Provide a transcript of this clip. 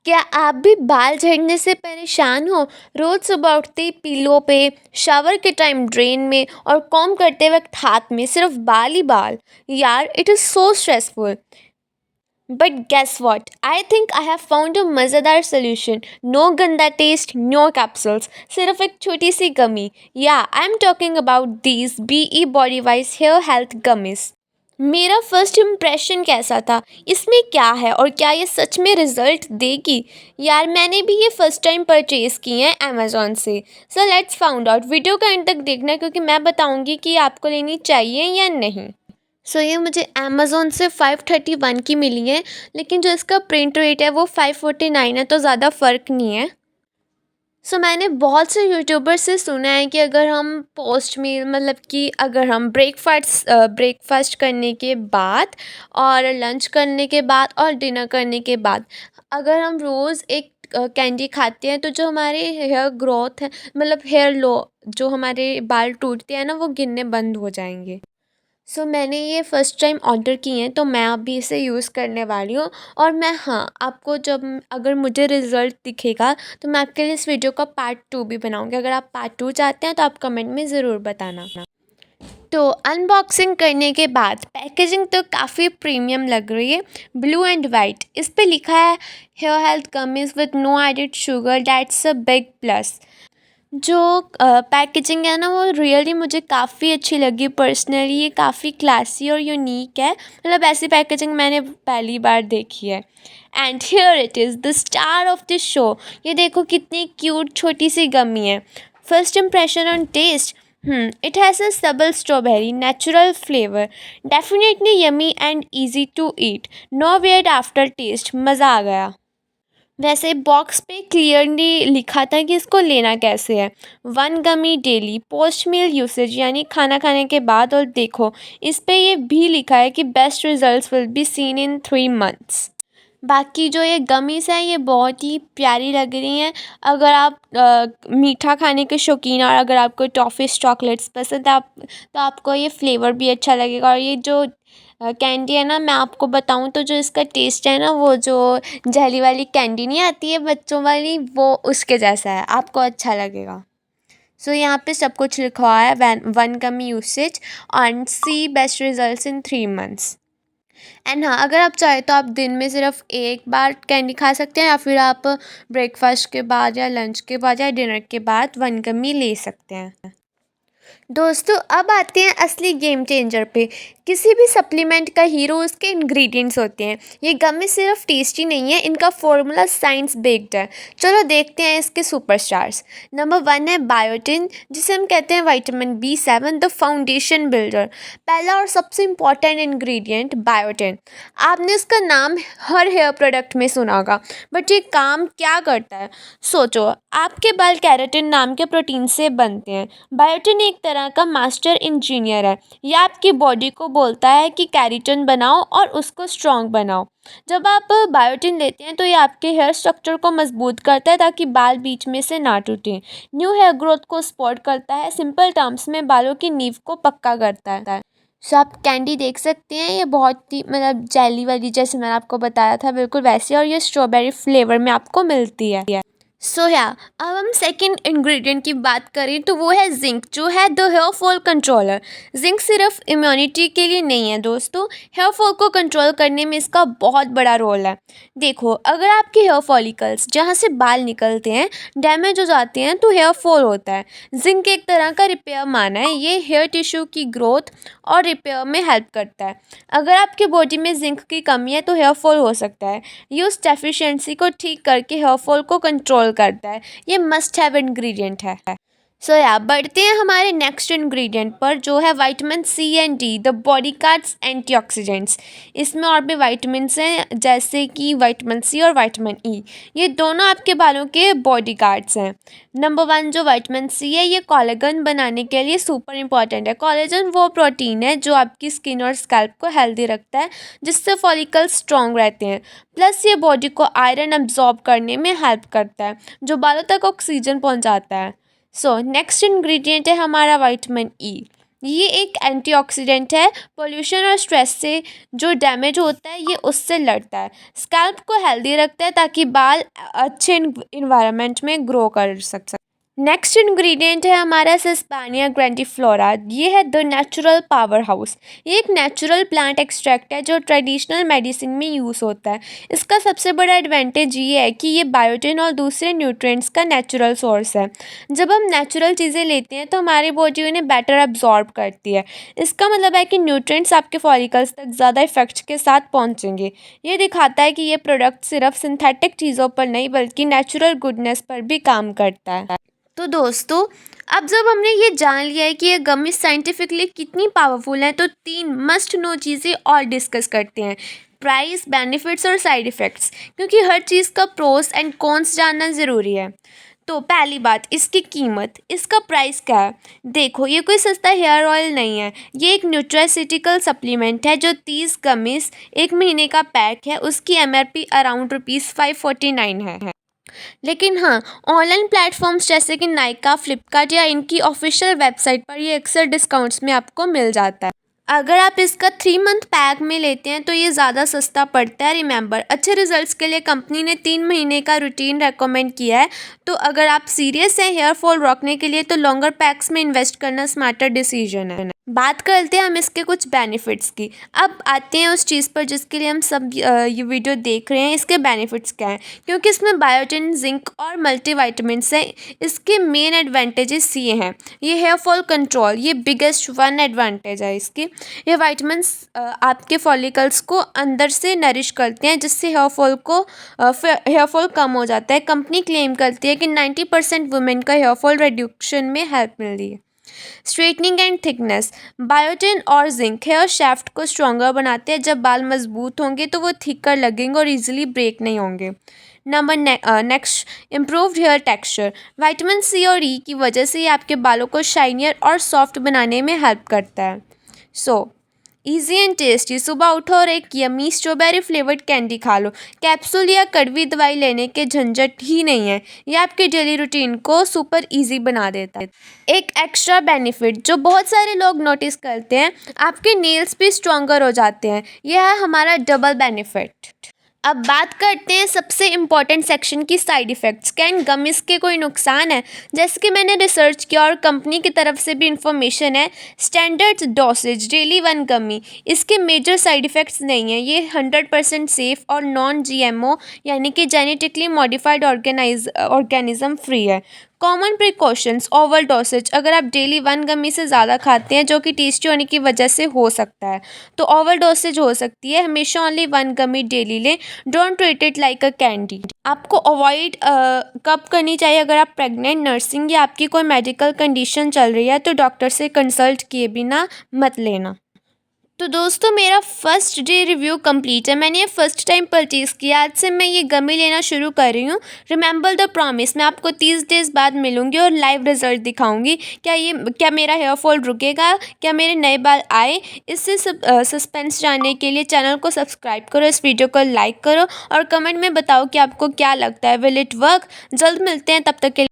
क्या आप भी बाल झड़ने से परेशान हो? रोज सुबह उठते ही पिलो पे, शावर के टाइम ड्रेन में और कॉम्ब करते वक्त हाथ में सिर्फ बाल ही बाल। यार, it is so stressful. But guess what? I think I have found a मज़ेदार सोल्यूशन। नो गंदा टेस्ट, नो कैप्सूल्स, सिर्फ एक छोटी सी gummy. Yeah I am talking about these BE body wise hair health gummies. मेरा first impression कैसा था? इसमें क्या है और क्या ये सच में रिजल्ट देगी? यार, मैंने भी ये फर्स्ट टाइम परचेज़ किए हैं अमेज़ॉन से। So let's found out. Video का एंड तक देखना क्योंकि मैं बताऊंगी कि आपको लेनी चाहिए या नहीं। सो ये मुझे अमेज़ॉन से 531 की मिली है, लेकिन जो इसका प्रिंट रेट है वो 549 है, तो ज़्यादा फ़र्क नहीं है। मैंने बहुत से यूट्यूबर से सुना है कि अगर हम पोस्ट मील मतलब कि अगर हम ब्रेकफास्ट करने के बाद और लंच करने के बाद और डिनर करने के बाद अगर हम रोज़ एक कैंडी खाते हैं तो जो हमारे हेयर ग्रोथ है मतलब हेयर लो जो हमारे बाल टूटते हैं ना वो गिरने बंद हो जाएंगे। मैंने ये फ़र्स्ट टाइम ऑर्डर किए हैं तो मैं अभी इसे यूज़ करने वाली हूँ। और मैं हाँ, आपको जब अगर मुझे रिज़ल्ट दिखेगा तो मैं आपके लिए इस वीडियो का पार्ट 2 भी बनाऊँगी। अगर आप पार्ट 2 चाहते हैं तो आप कमेंट में ज़रूर बताना। तो अनबॉक्सिंग करने के बाद पैकेजिंग तो काफ़ी प्रीमियम लग रही है। ब्लू एंड वाइट इस पे लिखा है hair health gummies with no added sugar, that's a big plus. जो पैकेजिंग है ना वो रियली मुझे काफ़ी अच्छी लगी पर्सनली। ये काफ़ी क्लासी और यूनिक है, मतलब ऐसी पैकेजिंग मैंने पहली बार देखी है। And here it is the star of the show. ये देखो कितनी क्यूट छोटी सी गमी है। First impression on taste, it has a subtle strawberry natural flavour, definitely yummy and easy to eat, no weird aftertaste, मज़ा आ गया। वैसे बॉक्स पे क्लियरली लिखा था कि इसको लेना कैसे है। 1 गमी डेली पोस्ट मील यूसेज, यानी खाना खाने के बाद। और देखो इस पे ये भी लिखा है कि best results will be seen in 3 months. बाकी जो ये गमीज़ हैं ये बहुत ही प्यारी लग रही हैं। अगर आप मीठा खाने के शौकीन हैं और अगर आपको टॉफ़ीज़ चॉकलेट्स पसंद है आप तो आपको ये फ्लेवर भी अच्छा लगेगा। और ये जो कैंडी है ना, मैं आपको बताऊँ तो जो इसका टेस्ट है ना वो जो जेली वाली कैंडी नहीं आती है बच्चों वाली, वो उसके जैसा है, आपको अच्छा लगेगा। यहाँ पे सब कुछ लिखा हुआ है। 1 gummy usage and see best results in 3 months. And हाँ, अगर आप चाहें तो आप दिन में सिर्फ एक बार कैंडी खा सकते हैं या फिर आप ब्रेकफास्ट के बाद या लंच के बाद या डिनर के बाद 1 गमी ले सकते हैं। दोस्तों, अब आते हैं असली गेम चेंजर पे। किसी भी सप्लीमेंट का हीरो उसके इंग्रेडिएंट्स होते हैं। ये गमी सिर्फ टेस्टी नहीं है, इनका फॉर्मूला साइंस बेस्ड है। चलो देखते हैं इसके सुपरस्टार्स। नंबर 1 है बायोटिन, जिसे हम कहते हैं vitamin B7, the foundation builder. पहला और सबसे इम्पॉर्टेंट इंग्रेडिएंट बायोटिन। आपने इसका नाम हर हेयर प्रोडक्ट में सुना होगा, बट ये काम क्या करता है? सोचो, आपके बाल केराटिन नाम के प्रोटीन से बनते हैं। बायोटिन एक तरह का मास्टर इंजीनियर है। यह आपकी बॉडी को बोलता है कि केराटिन बनाओ और उसको स्ट्रॉन्ग बनाओ। जब आप बायोटिन लेते हैं तो ये आपके हेयर स्ट्रक्चर को मजबूत करता है ताकि बाल बीच में से ना टूटें। न्यू हेयर ग्रोथ को सपोर्ट करता है, सिंपल टर्म्स में बालों की नींव को पक्का करता है। आप कैंडी देख सकते हैं, ये बहुत ही मतलब जेली वाली जैसे मैंने आपको बताया था बिल्कुल वैसे, और ये स्ट्रॉबेरी फ्लेवर में आपको मिलती है। अब हम सेकंड इंग्रेडिएंट की बात करें तो वो है जिंक, जो है the hair fall controller. Zinc सिर्फ इम्यूनिटी के लिए नहीं है दोस्तों, हेयर फॉल को कंट्रोल करने में इसका बहुत बड़ा रोल है। देखो, अगर आपके हेयर फॉलिकल्स जहाँ से बाल निकलते हैं डैमेज हो जाते हैं तो हेयर फॉल होता है। जिंक एक तरह का रिपेयर माना है, ये हेयर टिश्यू की ग्रोथ और रिपेयर में हेल्प करता है। अगर आपके बॉडी में जिंक की कमी है तो हेयर फॉल हो सकता है। ये उस डेफिशिएंसी को ठीक करके हेयर फॉल को कंट्रोल करता है। ये मस्ट हैव इंग्रेडिएंट है। बढ़ते हैं हमारे नेक्स्ट इंग्रेडिएंट पर, जो है vitamin C and D, the body guards antioxidants. इसमें और भी विटामिन्स हैं जैसे कि विटामिन C और विटामिन E। ये दोनों आपके बालों के बॉडी गार्ड्स हैं। नंबर 1 जो विटामिन C है, ये कोलेजन बनाने के लिए सुपर इंपॉर्टेंट है। कोलेजन वो प्रोटीन है जो आपकी स्किन और स्कैल्प को हेल्दी रखता है, जिससे फॉलिकल्स स्ट्रॉन्ग रहते हैं। प्लस ये बॉडी को आयरन अब्जॉर्ब करने में हेल्प करता है, जो बालों तक ऑक्सीजन पहुंचाता है। नेक्स्ट इंग्रेडिएंट है हमारा विटामिन E। ये एक एंटीऑक्सीडेंट है, पोल्यूशन और स्ट्रेस से जो डैमेज होता है ये उससे लड़ता है, स्कैल्प को हेल्दी रखता है ताकि बाल अच्छे इन्वायरमेंट में ग्रो कर सक। नेक्स्ट इंग्रेडिएंट है हमारा सिस्पानिया ग्रैंडिफ्लोरा। ये है द नेचुरल पावर हाउस। ये एक नेचुरल प्लांट एक्सट्रैक्ट है जो ट्रेडिशनल मेडिसिन में यूज़ होता है। इसका सबसे बड़ा एडवांटेज ये है कि ये बायोटिन और दूसरे न्यूट्रिएंट्स का नेचुरल सोर्स है। जब हम नेचुरल चीज़ें लेते हैं तो हमारी बॉडी उन्हें बेटर एब्जॉर्ब करती है। इसका मतलब है कि न्यूट्रिएंट्स आपके फॉलिकल्स तक ज़्यादा इफेक्ट के साथ पहुँचेंगे। ये दिखाता है कि ये प्रोडक्ट सिर्फ सिंथेटिक चीज़ों पर नहीं बल्कि नेचुरल गुडनेस पर भी काम करता है। तो दोस्तों, अब जब हमने ये जान लिया है कि ये गमी साइंटिफिकली कितनी पावरफुल है, तो 3 मस्ट नो चीज़ें और डिस्कस करते हैं। प्राइस, बेनिफिट्स और साइड इफ़ेक्ट्स, क्योंकि हर चीज़ का प्रोस एंड कॉन्स जानना ज़रूरी है। तो पहली बात, इसकी कीमत, इसका प्राइस क्या है। देखो, ये कोई सस्ता हेयर ऑयल नहीं है। ये एक न्यूट्रासिटिकल सप्लीमेंट है जो 30 गमीज 1 महीने का पैक है। उसकी MRP अराउंड ₹549 है। लेकिन हाँ, ऑनलाइन प्लेटफॉर्म्स जैसे कि नायका, फ्लिपकार्ट या इनकी ऑफिशियल वेबसाइट पर ये अक्सर डिस्काउंट्स में आपको मिल जाता है। अगर आप इसका 3 मंथ पैक में लेते हैं तो ये ज़्यादा सस्ता पड़ता है। रिमेंबर, अच्छे रिजल्ट्स के लिए कंपनी ने 3 महीने का रूटीन रेकमेंड किया है। तो अगर आप सीरियस हैं हेयर फॉल रोकने के लिए तो लॉन्गर पैक्स में इन्वेस्ट करना स्मार्टर डिसीजन है। बात करते हैं हम इसके कुछ बेनिफिट्स की। अब आते हैं उस चीज़ पर जिसके लिए हम सब ये वीडियो देख रहे हैं। इसके बेनिफिट्स क्या हैं, क्योंकि इसमें बायोटिन, जिंक और मल्टीविटामिन्स हैं। इसके मेन एडवांटेजेस ये हैं। ये हेयर फॉल कंट्रोल, ये बिगेस्ट वन एडवांटेज है इसकी। ये वाइटामिन्स आपके फॉलिकल्स को अंदर से नरिश करते हैं जिससे हेयर फॉल कम हो जाता है। कंपनी क्लेम करती है कि 90% वुमेन का हेयर फॉल रिड्यूक्शन में हेल्प मिल रही है। स्ट्रेटनिंग एंड थिकनेस, बायोटिन और जिंक हेयर शाफ्ट को स्ट्रॉन्गर बनाते हैं। जब बाल मजबूत होंगे तो वो थिकर लगेंगे और इजीली ब्रेक नहीं होंगे। Next, improved hair texture, vitamin C और E की वजह से ये आपके बालों को शाइनियर और सॉफ्ट बनाने में हेल्प करता है। ईजी एंड टेस्टी, सुबह उठो और एक यमी स्ट्रॉबेरी फ्लेवर्ड कैंडी खा लो। कैप्सूल या कड़वी दवाई लेने के झंझट ही नहीं है। ये आपके डेली रूटीन को सुपर इजी बना देता है। एक एक्स्ट्रा बेनिफिट जो बहुत सारे लोग नोटिस करते हैं, आपके नेल्स भी स्ट्रॉन्गर हो जाते हैं। यह है हमारा डबल बेनिफिट। अब बात करते हैं सबसे इम्पॉर्टेंट सेक्शन की, साइड इफ़ेक्ट्स। क्या इन गमीज़ के कोई नुकसान है? जैसे कि मैंने रिसर्च किया और कंपनी की तरफ से भी इंफॉर्मेशन है। स्टैंडर्ड डोसेज डेली 1 गमी, इसके मेजर साइड इफ़ेक्ट्स नहीं हैं। ये 100% सेफ़ और नॉन GMO यानी कि जेनेटिकली मॉडिफाइड ऑर्गेनिज्म फ्री है। कॉमन प्रिकॉशंस, ओवर डोसेज, अगर आप डेली 1 गमी से ज़्यादा खाते हैं जो कि टेस्टी होने की वजह से हो सकता है तो ओवर डोसेज हो सकती है। हमेशा ओनली 1 गमी डेली लें। Don't treat it like a candy. आपको अवॉइड कब करनी चाहिए? अगर आप प्रेग्नेंट, नर्सिंग या आपकी कोई मेडिकल कंडीशन चल रही है तो डॉक्टर से कंसल्ट किए बिना मत लेना। तो दोस्तों, मेरा फर्स्ट डे रिव्यू कंप्लीट है। मैंने ये फर्स्ट टाइम परचेज़ किया। आज से मैं ये गमी लेना शुरू कर रही हूँ। रिमेंबर द प्रॉमिस, मैं आपको 30 डेज़ बाद मिलूँगी और लाइव रिजल्ट दिखाऊँगी। क्या मेरा हेयर फॉल रुकेगा, क्या मेरे नए बाल आए? इससे सस्पेंस जानने के लिए चैनल को सब्सक्राइब करो, इस वीडियो को लाइक करो और कमेंट में बताओ कि आपको क्या लगता है, विल इट वर्क। जल्द मिलते हैं, तब तक के लिए।